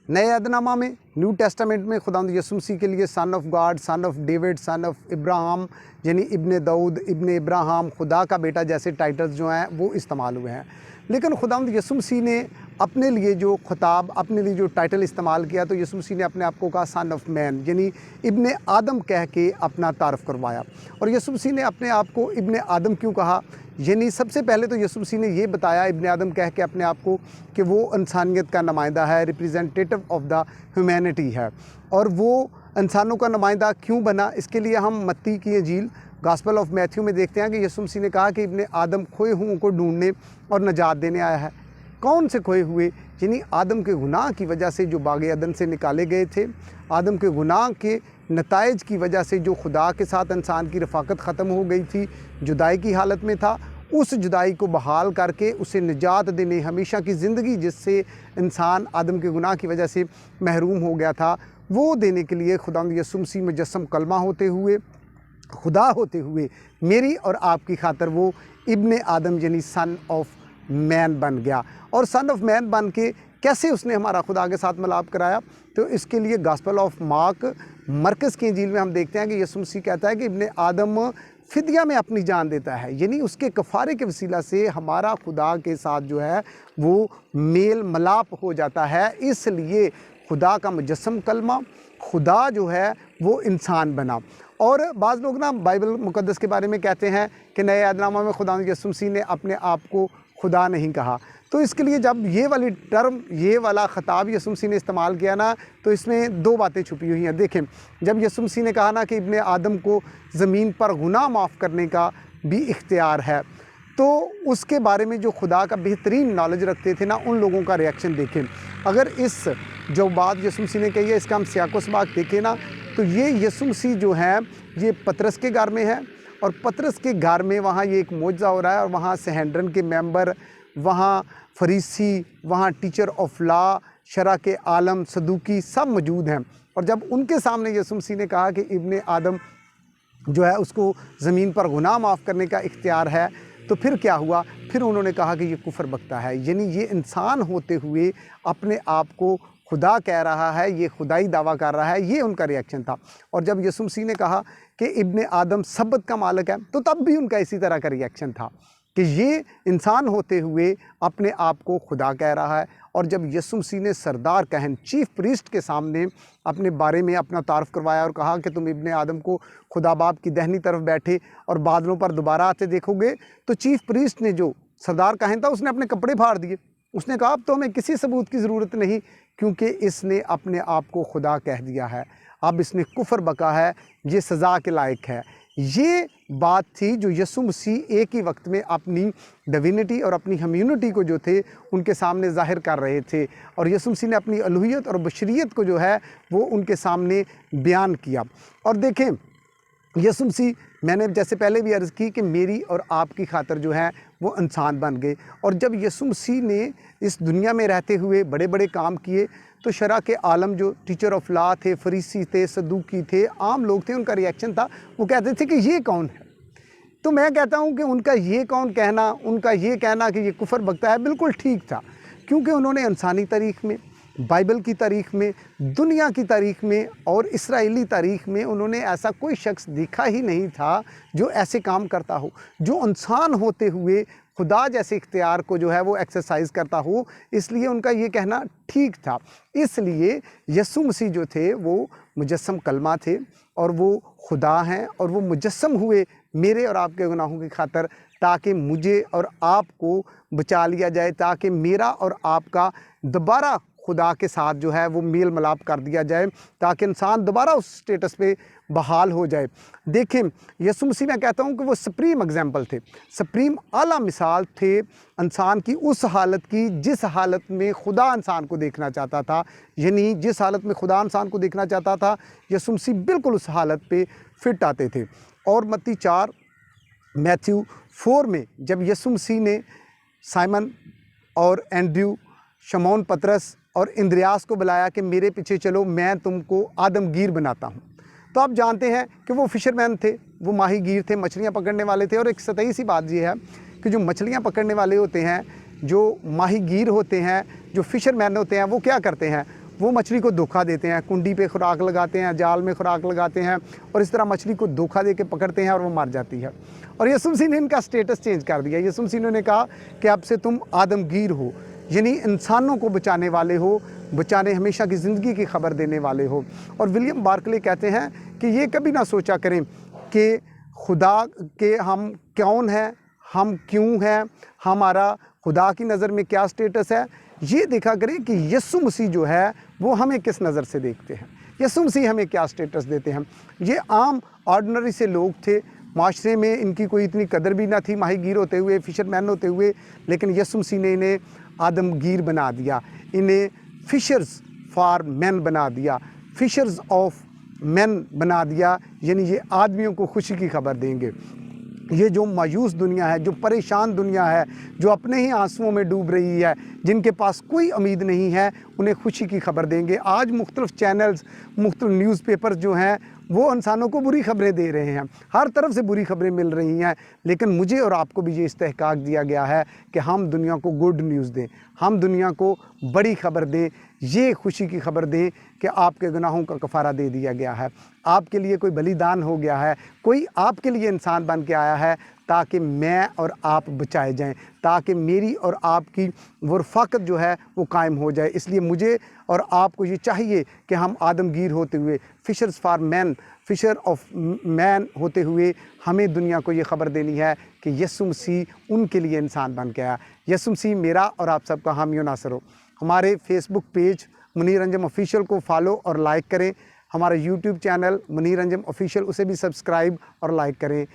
नए अहदनामा में, new testament में खुदावंद यीशु मसीह के लिए son of God, son of David, son of Ibrahim यानी इब्ने दाऊद, इब्ने इब्राहिम, खुदा का बेटा जैसे टाइटल्स जो हैं वो इस्तेमाल हुए हैं। लेकिन खुदावंद यीशु मसीह ने अपने लिए जो खिताब, अपने लिए जो टाइटल इस्तेमाल किया, तो यीशु मसीह ने अपने आप को कहा सन ऑफ मैन यानी इब्ने आदम कह के अपना तारफ़ करवाया। और यीशु मसीह ने अपने आप को इब्ने आदम क्यों कहा, यानी सबसे पहले तो यीशु मसीह ने ये बताया इब्ने आदम कह के अपने आप को कि वो इंसानियत का नुमाइंदा है, रिप्रेजेंटेटिव ऑफ द ह्यूमैनिटी है। और वो इंसानों का नुमाइंदा क्यों बना, इसके लिए हम मत्ती की इंजील गॉस्पेल ऑफ मैथ्यू में देखते हैं कि यीशु मसीह ने कहा कि इब्ने आदम खोए हुओं को ढूंढने और नजात देने आया है। कौन से खोए हुए, यानी आदम के गुनाह की वजह से जो बाग़ अदन से निकाले गए थे, आदम के गुनाह के नताइज की वजह से जो खुदा के साथ इंसान की रफ़ाकत ख़त्म हो गई थी, जुदाई की हालत में था, उस जुदाई को बहाल करके उसे निजात देने, हमेशा की ज़िंदगी जिससे इंसान आदम के गुनाह की वजह से महरूम हो गया था, वो देने के लिए खुदावंद यीशु मसीह मुजस्सम कलमा होते हुए, खुदा होते हुए मेरी और आपकी खातर वो इब्ने आदम यानी सन ऑफ मैन बन गया। और सन ऑफ मैन बन के कैसे उसने हमारा खुदा के साथ मिलाप कराया, तो इसके लिए गॉस्पेल ऑफ मार्क, मरकज़ की इंजील में हम देखते हैं कि यीशु मसीह कहता है कि इब्ने आदम फ़िदिया में अपनी जान देता है, यानी उसके कफ़ारे के वसीला से हमारा खुदा के साथ जो है वो मेल मिलाप हो जाता है। इसलिए खुदा का मुजस्सम कलमा, खुदा जो है वो इंसान बना। और बाज़ लोग ना बाइबल मुक़द्दस के बारे में कहते हैं कि नए अहदनामा में खुदा यीशु मसीह ने अपने आप को खुदा नहीं कहा। तो इसके लिए जब ये वाली टर्म, ये वाला ख़िताब यीशु मसीह ने इस्तेमाल किया ना, तो इसमें दो बातें छुपी हुई हैं। देखें, जब यीशु मसीह ने कहा ना कि इब्ने आदम को ज़मीन पर गुनाह माफ़ करने का भी इख्तियार है, तो उसके बारे में जो खुदा का बेहतरीन नॉलेज रखते थे ना, उन लोगों का रिएक्शन देखें। अगर इस जो बात यीशु मसीह ने कही है, इसका हम सियाको सबाक देखें ना, तो ये यीशु मसीह जो है ये पतरस के घर में है, और पतरस के घर में वहाँ ये एक मौजज़ा हो रहा है, और वहाँ सहेंड्रन के मेंबर, वहाँ फरीसी, वहाँ टीचर ऑफ लॉ, शरा के आलम, सदूकी सब मौजूद हैं। और जब उनके सामने यीशु मसीह ने कहा कि इब्ने आदम जो है उसको ज़मीन पर गुनाह माफ़ करने का इख्तियार है, तो फिर क्या हुआ, फिर उन्होंने कहा कि ये कुफर बकता है, यानी ये इंसान होते हुए अपने आप को खुदा कह रहा है, ये खुदाई दावा कर रहा है, ये उनका रिएक्शन था। और जब यीशु मसीह ने कहा कि इब्ने आदम सब्बत का मालिक है, तो तब भी उनका इसी तरह का रिएक्शन था कि ये इंसान होते हुए अपने आप को खुदा कह रहा है। और जब यीशु मसीह ने सरदार कहन, चीफ प्रीस्ट के सामने अपने बारे में अपना तारफ़ करवाया और कहा कि तुम इब्ने आदम को खुदा बाप की दाहिनी तरफ बैठे और बादलों पर दोबारा आते देखोगे, तो चीफ प्रीस्ट ने, जो सरदार कहन था, उसने अपने कपड़े फाड़ दिए। उसने कहा अब तो हमें किसी सबूत की ज़रूरत नहीं, क्योंकि इसने अपने आप को खुदा कह दिया है, अब इसने कुफर बका है, ये सज़ा के लायक है। ये बात थी जो यीशु मसीह एक ही वक्त में अपनी डिविनिटी और अपनी ह्यूमैनिटी को जो थे उनके सामने ज़ाहिर कर रहे थे। और यीशु मसीह ने अपनी अलूहियत और बशरियत को जो है वो उनके सामने बयान किया। और देखें, यीशु मसीह, मैंने जैसे पहले भी अर्ज़ की कि मेरी और आपकी खातिर जो है वो इंसान बन गए। और जब यीशु मसीह ने इस दुनिया में रहते हुए बड़े बड़े काम किए, तो शरा के आलम, जो टीचर ऑफ लॉ थे, फरीसी थे, सदूकी थे, आम लोग थे, उनका रिएक्शन था, वो कहते थे कि ये कौन है। तो मैं कहता हूँ कि उनका ये कौन कहना, उनका ये कहना कि ये कुफर बकता है, बिल्कुल ठीक था, क्योंकि उन्होंने इंसानी तारीख़ में, बाइबल की तारीख़ में, दुनिया की तारीख़ में और इसराइली तारीख़ में उन्होंने ऐसा कोई शख्स देखा ही नहीं था जो ऐसे काम करता हो, जो इंसान होते हुए खुदा जैसे इख्तियार को जो है वो एक्सरसाइज करता हो। इसलिए उनका ये कहना ठीक था। इसलिए यीशु मसीह जो थे वो मुजस्सम कलमा थे, और वो खुदा हैं, और वो मुजस्सम हुए मेरे और आपके गुनाहों की खातिर, ताकि मुझे और आपको बचा लिया जाए, ताकि मेरा और आपका दोबारा खुदा के साथ जो है वो मेल मिलाप कर दिया जाए, ताकि इंसान दोबारा उस स्टेटस पे बहाल हो जाए। देखें, यीशु मसीह, मैं कहता हूँ कि वो सुप्रीम एग्जाम्पल थे, सुप्रीम आला मिसाल थे इंसान की, उस हालत की जिस हालत में खुदा इंसान को देखना चाहता था, यानी जिस हालत में खुदा इंसान को देखना चाहता था, यीशु मसीह बिल्कुल उस हालत पे फिट आते थे। और मत्ती 4, मैथ्यू 4 में जब यीशु मसीह ने साइमन और एंड्रयू, शमौन पतरस और इंद्रियास को बुलाया कि मेरे पीछे चलो, मैं तुमको आदमगीर बनाता हूँ, तो आप जानते हैं कि वो फिशरमैन थे, वो माहीगीर थे, मछलियाँ पकड़ने वाले थे। और एक सतही सी बात ये है कि जो मछलियाँ पकड़ने वाले होते हैं, जो माहीगीर होते हैं, जो फिशरमैन होते हैं, वो क्या करते हैं, वो मछली को धोखा देते हैं, कुंडी पे खुराक लगाते हैं, जाल में खुराक लगाते हैं और इस तरह मछली को धोखा दे के पकड़ते हैं और वो मर जाती है। और यीशु मसीह ने इनका स्टेटस चेंज कर दिया। यीशु मसीह ने कहा कि अब से तुम आदमगीर हो, यानी इंसानों को बचाने वाले हो, बचाने हमेशा की ज़िंदगी की खबर देने वाले हो। और विलियम बार्कले कहते हैं कि ये कभी ना सोचा करें कि खुदा के हम कौन हैं, हम क्यों हैं, हमारा खुदा की नज़र में क्या स्टेटस है। ये देखा करें कि यीशु मसीह जो है वो हमें किस नज़र से देखते हैं, यीशु मसीह हमें क्या स्टेटस देते हैं। ये आम ऑर्डिनरी से लोग थे, माशरे में इनकी कोई इतनी कदर भी ना थी माहीगीर होते हुए, फ़िशरमैन होते हुए, लेकिन यीशु मसीह ने इन्हें आदमगीर बना दिया, इन्हें फ़िशर्स फॉर मैन बना दिया, फ़िशर्स ऑफ मैन बना दिया। यानी ये आदमियों को खुशी की खबर देंगे। ये जो मायूस दुनिया है, जो परेशान दुनिया है, जो अपने ही आंसुओं में डूब रही है, जिनके पास कोई उम्मीद नहीं है, उन्हें खुशी की खबर देंगे। आज मुख्तलिफ़ चैनल्स, मुख्तलिफ़ न्यूज़पेपर्स जो हैं वो इंसानों को बुरी खबरें दे रहे हैं, हर तरफ से बुरी खबरें मिल रही हैं, लेकिन मुझे और आपको भी ये इस्तेहकाक दिया गया है कि हम दुनिया को गुड न्यूज़ दें, हम दुनिया को बड़ी खबर दें, ये खुशी की खबर दें कि आपके गुनाहों का कफ़ारा दे दिया गया है, आपके लिए कोई बलिदान हो गया है, कोई आपके लिए इंसान बन के आया है ताकि मैं और आप बचाए जाएं, ताकि मेरी और आपकी वो रफ़ाकत जो है वो कायम हो जाए। इसलिए मुझे और आपको ये चाहिए कि हम आदमगीर होते हुए, fishers for man, fisher of man होते हुए हमें दुनिया को ये ख़बर देनी है कि यीशु मसीह उनके लिए इंसान बन के आया। यीशु मसीह मेरा और आप सबका हामी नासर हो। हमारे Facebook page Munir Anjum official को फॉलो और लाइक करें, हमारा YouTube channel Munir Anjum official उसे भी सब्सक्राइब और लाइक करें।